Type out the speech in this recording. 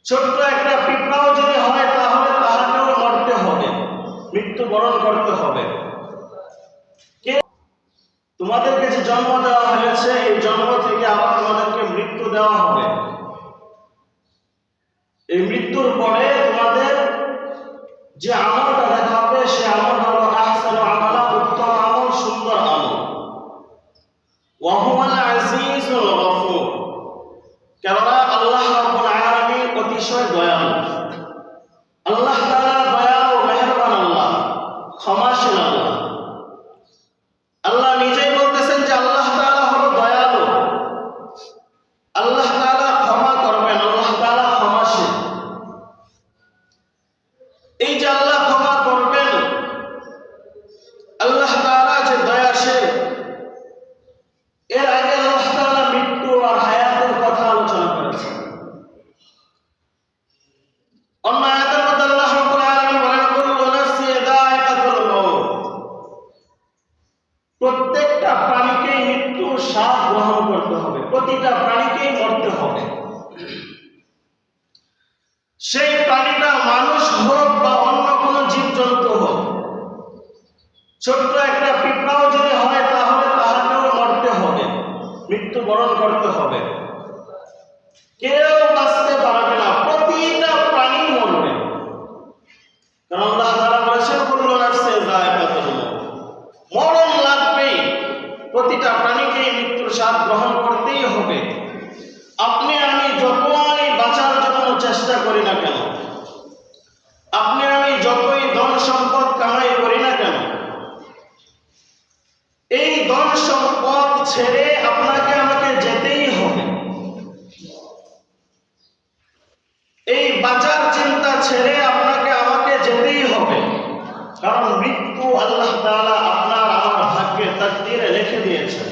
ছোট্ট একটা পিঁপড়াও যদি হয় তাহলে তাহাকেও মরতে হবে, মৃত্যুবরণ করতে হবে। তোমাদেরকে যে জন্ম দেওয়া হয়েছে এই জন্ম থেকে আবার তোমাদেরকে মৃত্যু দেওয়া হবে। এই মৃত্যুর পরে তোমাদের যে আমলটা দেখা হবে সে আমল হলো আহসানু আমালা, উত্তম আমল, সুন্দর আমল। ওয়া হুয়াল আজিজুল গফুর, কেননা আল্লাহ রাব্বুল আলামিন অতিশয় দয়ালু। আল্লাহ তাআলা দয়ালু, মেহেরবান আল্লাহ, ক্ষমাশীল আল্লাহ। আল্লাহ নিজেই বলতেছেন যে আল্লাহ তাআলা হলো দয়ালু, আল্লাহ তাআলা ক্ষমা করবেন, আল্লাহ তাআলা ক্ষমাশীল। এই যে আল্লাহ ক্ষমা করবেন, আল্লাহ তাআলা যে দয়াশীল, এর আগে আল্লাহ তাআলা মৃত্যু আর হায়াতের কথা আলোচনা করেছেন। অন্য আয়াতের মধ্যে আল্লাহ রাব্বুল আলামিন বলেন কুল্লু নাফসিন যায়িকাতুল মাউত, প্রত্যেকটা প্রাণীকেই মৃত্যুর স্বাদ গ্রহণ করতে হবে, প্রতিটা প্রাণীকেই মরতে হবে। সেই প্রাণীটা মানুষ হোক বা অন্য কোনো জীবজন্তু হোক, ছোট্ট একটা পিঁপড়াও যদি হয় তাহলে তাহাকেও মরতে হবে, মৃত্যুবরণ করতে হবে। কেউ বাঁচতে পারবে না, প্রতিটা প্রাণী মরবে। কারণ আল্লাহ তাআলা বলেছেন কুল্লু নাফসিন যায়িকাতুল মাউত, মরণ লাগবেই, প্রতিটা প্রাণীকেই মৃত্যুর স্বাদ গ্রহণ করতেই হবে। আপনি আমি যতই বাঁচার জন্য চেষ্টা করি না কেন, আপনি আমি যতই ধন সম্পদ কামাই করি না কেন, এই ধন সম্পদ ছেড়ে আপনাকে আমাকে যেতেই হবে। এই বাঁচার চিন্তা ছেড়ে আপনাকে আমাকে যেতেই হবে, কারণ মৃত্যু আল্লাহ তাআলা আপনার আমার ভাগ্যে তাকদীরে লিখে দিয়েছেন।